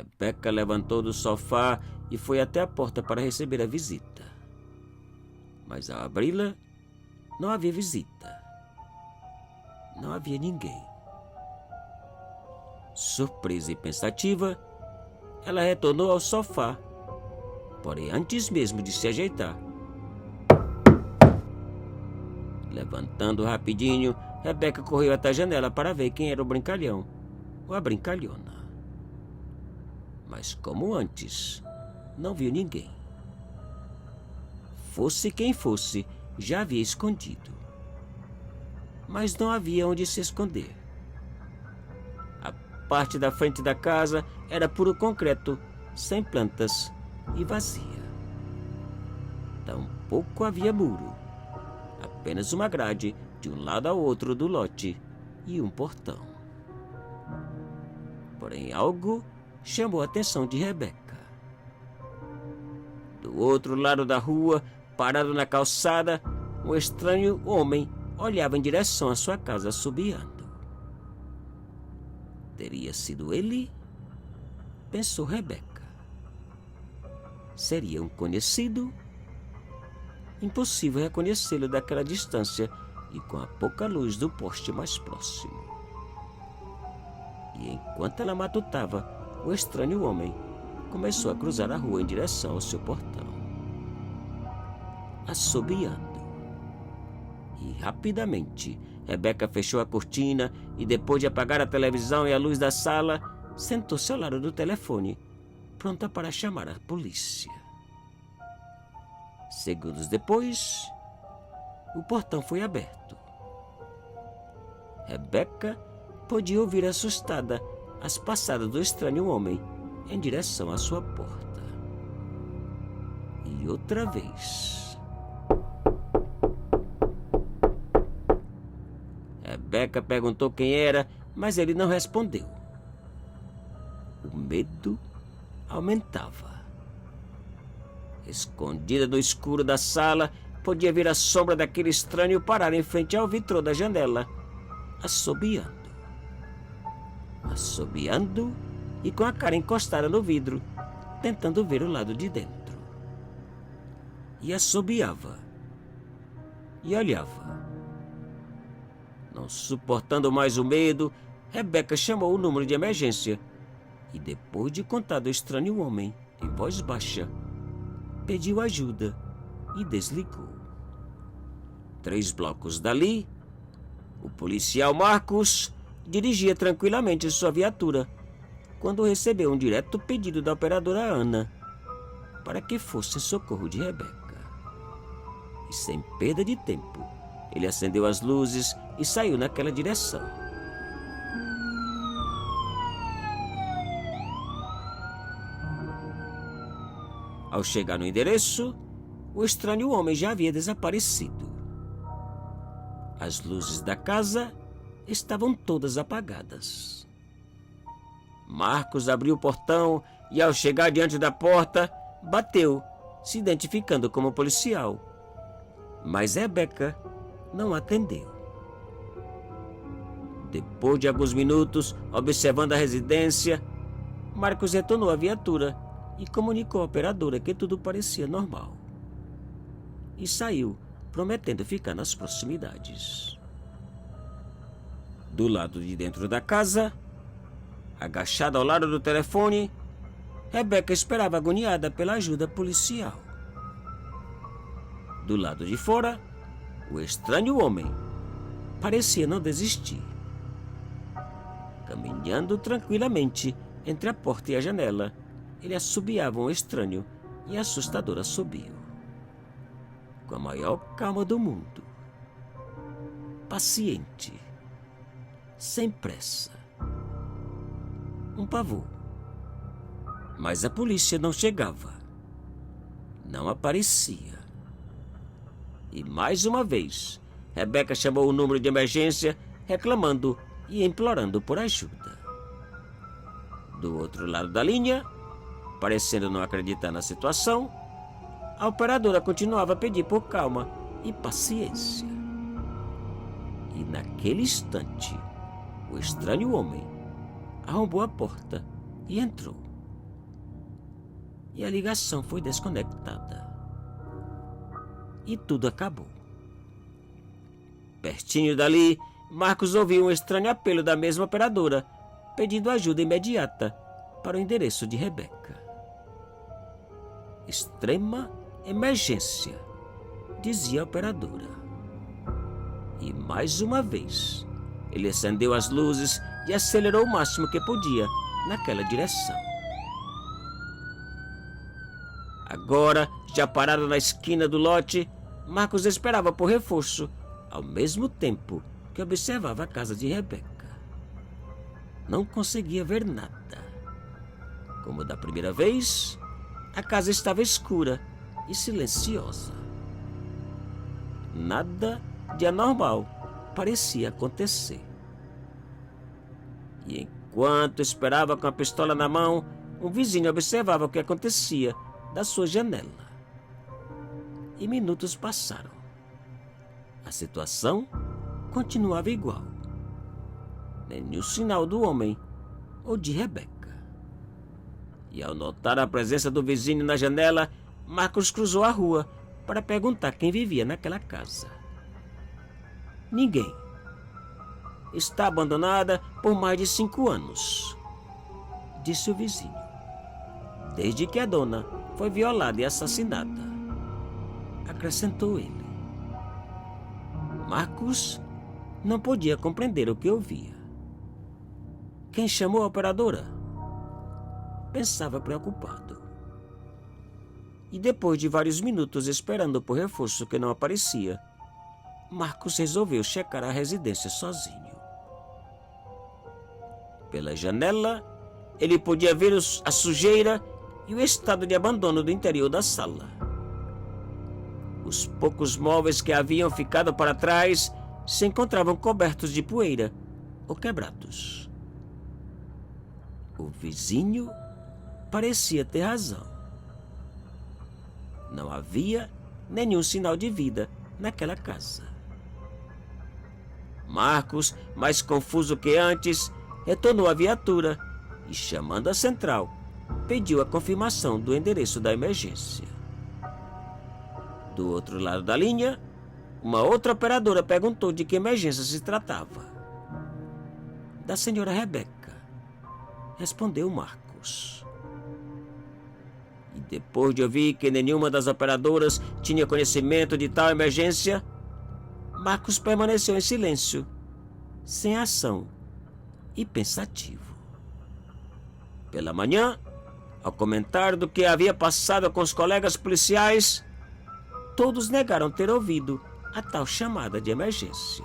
Rebeca levantou do sofá e foi até a porta para receber a visita. Mas ao abri-la, não havia visita. Não havia ninguém. Surpresa e pensativa, ela retornou ao sofá, porém antes mesmo de se ajeitar. Levantando rapidinho, Rebeca correu até a janela para ver quem era o brincalhão ou a brincalhona. Mas como antes, não viu ninguém. Fosse quem fosse, já havia escondido. Mas não havia onde se esconder. A parte da frente da casa era puro concreto, sem plantas e vazia. Tampouco havia muro, apenas uma grade de um lado ao outro do lote e um portão. Porém, algo chamou a atenção de Rebeca. Do outro lado da rua, parado na calçada, um estranho homem olhava em direção à sua casa assobiando. Teria sido ele? Pensou Rebeca. Seria um conhecido? Impossível reconhecê-lo daquela distância e com a pouca luz do poste mais próximo. E enquanto ela matutava, o estranho homem começou a cruzar a rua em direção ao seu portão, assobiando. E rapidamente, Rebeca fechou a cortina e, depois de apagar a televisão e a luz da sala, sentou-se ao lado do telefone, pronta para chamar a polícia. Segundos depois, o portão foi aberto. Rebeca podia ouvir assustada as passadas do estranho homem em direção à sua porta. E outra vez. Rebeca perguntou quem era, mas ele não respondeu. O medo aumentava. Escondida no escuro da sala, podia ver a sombra daquele estranho parar em frente ao vitrô da janela, assobiando. Assobiando e com a cara encostada no vidro, tentando ver o lado de dentro. E assobiava. E olhava. Não suportando mais o medo, Rebeca chamou o número de emergência e, depois de contar do estranho homem em voz baixa, pediu ajuda e desligou. 3 blocos dali, o policial Marcos dirigia tranquilamente sua viatura quando recebeu um direto pedido da operadora Ana para que fosse em socorro de Rebeca. E sem perda de tempo, ele acendeu as luzes e saiu naquela direção. Ao chegar no endereço, o estranho homem já havia desaparecido. As luzes da casa estavam todas apagadas. Marcos abriu o portão e, ao chegar diante da porta, bateu, se identificando como policial. Mas Rebeca não atendeu. Depois de alguns minutos, observando a residência, Marcos retornou à viatura e comunicou à operadora que tudo parecia normal. E saiu, prometendo ficar nas proximidades. Do lado de dentro da casa, agachada ao lado do telefone, Rebeca esperava agoniada pela ajuda policial. Do lado de fora, o estranho homem parecia não desistir. Caminhando tranquilamente entre a porta e a janela, ele assobiava um estranho e assustador assobio. Com a maior calma do mundo. Paciente. Sem pressa. Um pavor. Mas a polícia não chegava. Não aparecia. E mais uma vez, Rebeca chamou o número de emergência, reclamando e implorando por ajuda. Do outro lado da linha, parecendo não acreditar na situação, a operadora continuava a pedir por calma e paciência. E naquele instante, o estranho homem arrombou a porta e entrou. e a ligação foi desconectada. E tudo acabou. Pertinho dali, Marcos ouviu um estranho apelo da mesma operadora, pedindo ajuda imediata para o endereço de Rebeca. Extrema emergência, dizia a operadora. E mais uma vez, ele acendeu as luzes e acelerou o máximo que podia naquela direção. Agora, já parado na esquina do lote, Marcos esperava por reforço, ao mesmo tempo que observava a casa de Rebeca. Não conseguia ver nada. Como da primeira vez, a casa estava escura e silenciosa. Nada de anormal parecia acontecer. E enquanto esperava com a pistola na mão, um vizinho observava o que acontecia da sua janela. E minutos passaram. A situação continuava igual. Nenhum sinal do homem ou de Rebeca. E ao notar a presença do vizinho na janela, Marcos cruzou a rua para perguntar quem vivia naquela casa. Ninguém. Está abandonada por mais de 5 anos, disse o vizinho. Desde que a dona foi violada e assassinada, acrescentou ele. Marcos não podia compreender o que ouvia. Quem chamou a operadora? Pensava preocupado. E depois de vários minutos esperando por reforço que não aparecia, Marcos resolveu checar a residência sozinho. Pela janela, ele podia ver a sujeira e o estado de abandono do interior da sala. Os poucos móveis que haviam ficado para trás se encontravam cobertos de poeira ou quebrados. O vizinho parecia ter razão. Não havia nenhum sinal de vida naquela casa. Marcos, mais confuso que antes, retornou à viatura e, chamando a central, pediu a confirmação do endereço da emergência. Do outro lado da linha, uma outra operadora perguntou de que emergência se tratava. Da senhora Rebeca, respondeu Marcos. E depois de ouvir que nenhuma das operadoras tinha conhecimento de tal emergência, Marcos permaneceu em silêncio, sem ação e pensativo. Pela manhã, ao comentar do que havia passado com os colegas policiais, todos negaram ter ouvido a tal chamada de emergência.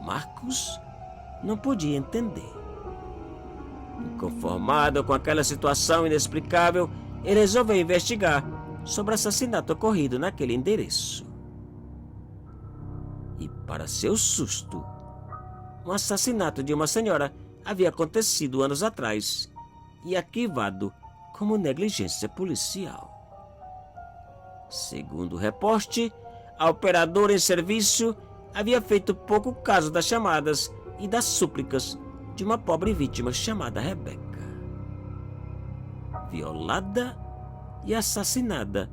Marcos não podia entender. Inconformado com aquela situação inexplicável, ele resolveu investigar sobre o assassinato ocorrido naquele endereço. E, para seu susto, um assassinato de uma senhora havia acontecido anos atrás e arquivado como negligência policial. Segundo o reporte, a operadora em serviço havia feito pouco caso das chamadas e das súplicas de uma pobre vítima chamada Rebeca. Violada e assassinada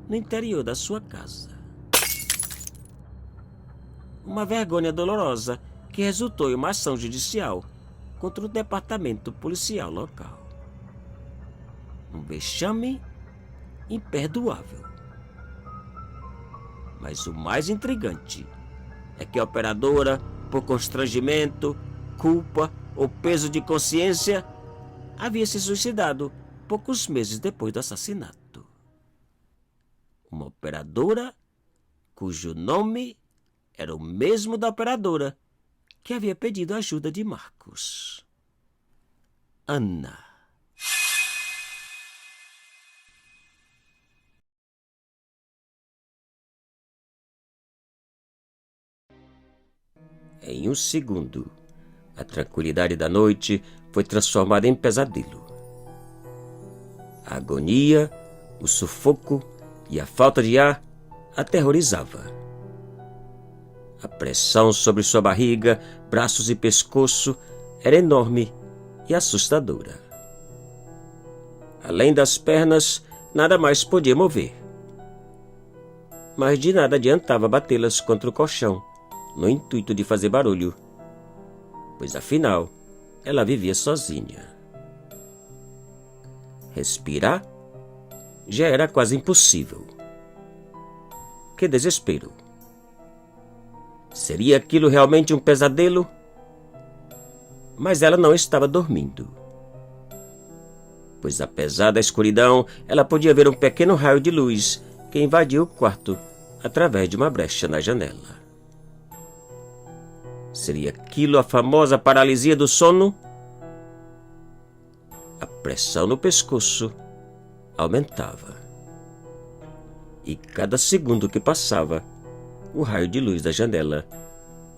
no interior da sua casa. Uma vergonha dolorosa que resultou em uma ação judicial contra o departamento policial local. Um vexame imperdoável. Mas o mais intrigante é que a operadora, por constrangimento, culpa ou peso de consciência, havia se suicidado poucos meses depois do assassinato. Uma operadora cujo nome era o mesmo da operadora que havia pedido ajuda de Marcos. Ana. Em um segundo, a tranquilidade da noite foi transformada em pesadelo. A agonia, o sufoco e a falta de ar aterrorizava. A pressão sobre sua barriga, braços e pescoço era enorme e assustadora. Além das pernas, nada mais podia mover. Mas de nada adiantava batê-las contra o colchão, no intuito de fazer barulho, pois afinal ela vivia sozinha. Respirar já era quase impossível. Que desespero! Seria aquilo realmente um pesadelo? Mas ela não estava dormindo, pois apesar da escuridão, ela podia ver um pequeno raio de luz que invadia o quarto através de uma brecha na janela. Seria aquilo a famosa paralisia do sono? A pressão no pescoço aumentava. E cada segundo que passava, o raio de luz da janela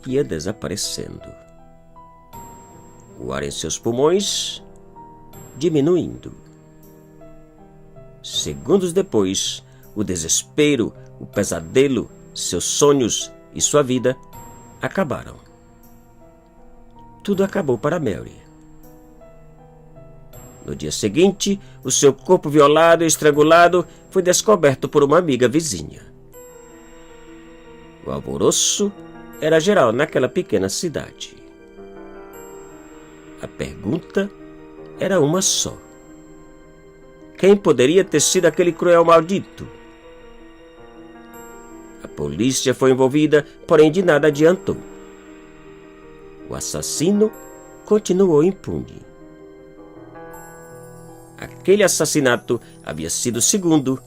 ia desaparecendo. O ar em seus pulmões diminuindo. Segundos depois, o desespero, o pesadelo, seus sonhos e sua vida acabaram. Tudo acabou para Mary. No dia seguinte, o seu corpo violado e estrangulado foi descoberto por uma amiga vizinha. O alvoroço era geral naquela pequena cidade. A pergunta era uma só: quem poderia ter sido aquele cruel maldito? A polícia foi envolvida, porém de nada adiantou. O assassino continuou impune. Aquele assassinato havia sido o segundo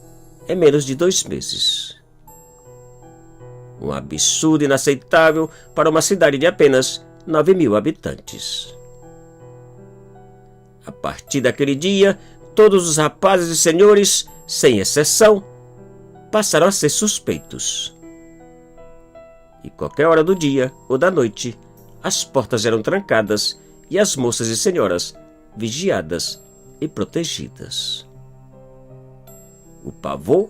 em menos de 2 meses. Um absurdo inaceitável para uma cidade de apenas 9.000 habitantes. A partir daquele dia, todos os rapazes e senhores, sem exceção, passaram a ser suspeitos. E qualquer hora do dia ou da noite, as portas eram trancadas e as moças e senhoras vigiadas e protegidas. O pavor,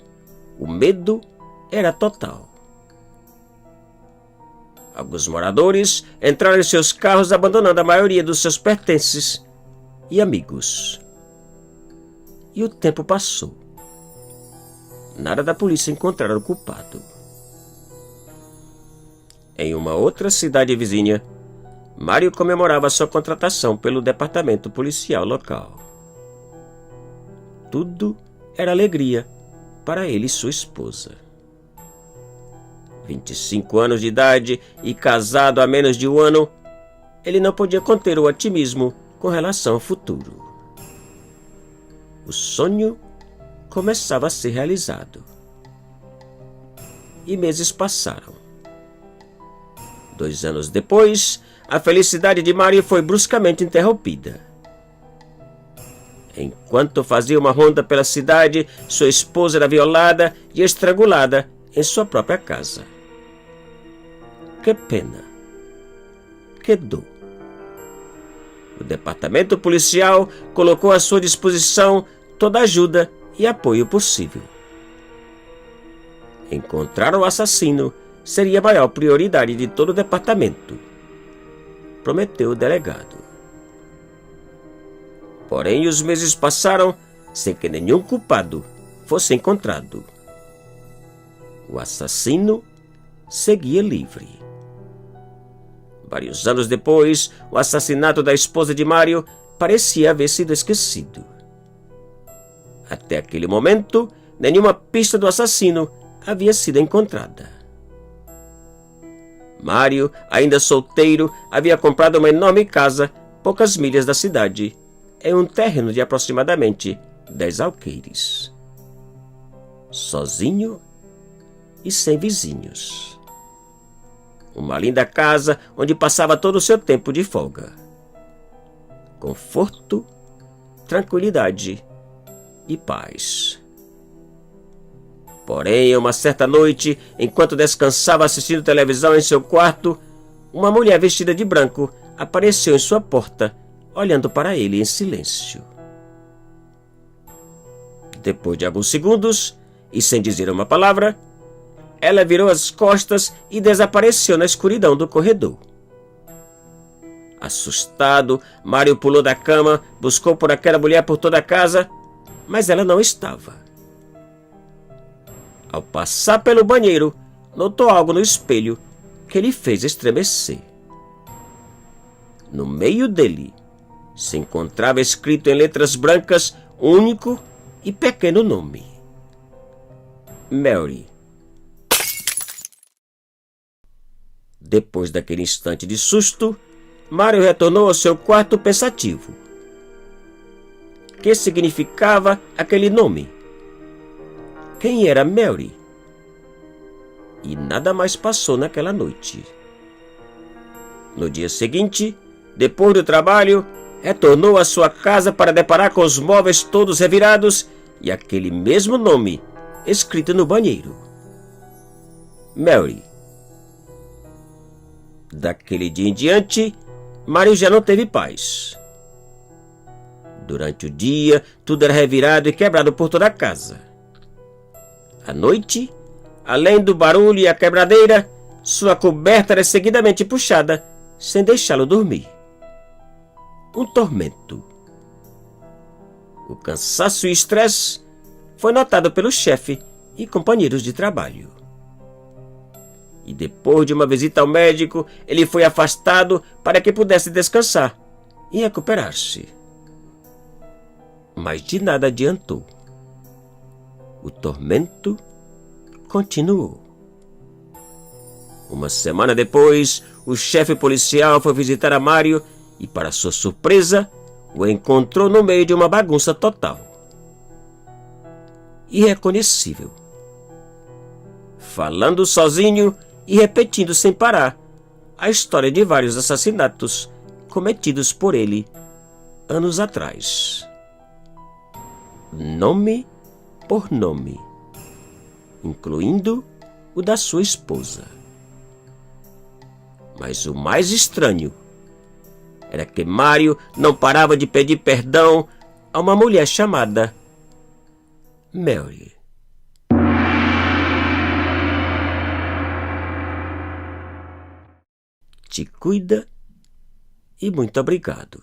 o medo era total. Alguns moradores entraram em seus carros abandonando a maioria dos seus pertences e amigos. E o tempo passou. Nada da polícia encontrar o culpado. Em uma outra cidade vizinha, Mário comemorava sua contratação pelo departamento policial local. Tudo era alegria para ele e sua esposa. 25 anos de idade e casado há menos de um ano, ele não podia conter o otimismo com relação ao futuro. O sonho começava a ser realizado. E meses passaram. 2 anos depois, a felicidade de Mário foi bruscamente interrompida. Enquanto fazia uma ronda pela cidade, sua esposa era violada e estrangulada em sua própria casa. Que pena! Que dor! O departamento policial colocou à sua disposição toda a ajuda e apoio possível. Encontrar o assassino seria a maior prioridade de todo o departamento, prometeu o delegado. Porém, os meses passaram sem que nenhum culpado fosse encontrado. O assassino seguia livre. Vários anos depois, o assassinato da esposa de Mário parecia haver sido esquecido. Até aquele momento, nenhuma pista do assassino havia sido encontrada. Mário, ainda solteiro, havia comprado uma enorme casa, poucas milhas da cidade, em um terreno de aproximadamente 10 alqueires. Sozinho e sem vizinhos. Uma linda casa onde passava todo o seu tempo de folga. Conforto, tranquilidade e paz. Porém, uma certa noite, enquanto descansava assistindo televisão em seu quarto, uma mulher vestida de branco apareceu em sua porta, olhando para ele em silêncio. Depois de alguns segundos, e sem dizer uma palavra, ela virou as costas e desapareceu na escuridão do corredor. Assustado, Mário pulou da cama, buscou por aquela mulher por toda a casa, mas ela não estava. Ao passar pelo banheiro, notou algo no espelho que lhe fez estremecer. No meio dele se encontrava escrito em letras brancas um único e pequeno nome: Mary. Depois daquele instante de susto, Mário retornou ao seu quarto pensativo. Que significava aquele nome? Quem era Mary? E nada mais passou naquela noite. No dia seguinte, depois do trabalho, retornou à sua casa para deparar com os móveis todos revirados e aquele mesmo nome escrito no banheiro: Mary. Daquele dia em diante, Mário já não teve paz. Durante o dia, tudo era revirado e quebrado por toda a casa. À noite, além do barulho e a quebradeira, sua coberta era seguidamente puxada, sem deixá-lo dormir. Um tormento. O cansaço e o estresse foi notado pelo chefe e companheiros de trabalho. E depois de uma visita ao médico, ele foi afastado para que pudesse descansar e recuperar-se. Mas de nada adiantou. O tormento continuou. Uma semana depois, o chefe policial foi visitar a Mário e, para sua surpresa, o encontrou no meio de uma bagunça total. Irreconhecível. Falando sozinho e repetindo sem parar a história de vários assassinatos cometidos por ele anos atrás. Nome por nome, incluindo o da sua esposa. Mas o mais estranho era que Mário não parava de pedir perdão a uma mulher chamada Mary. Te cuida e muito obrigado.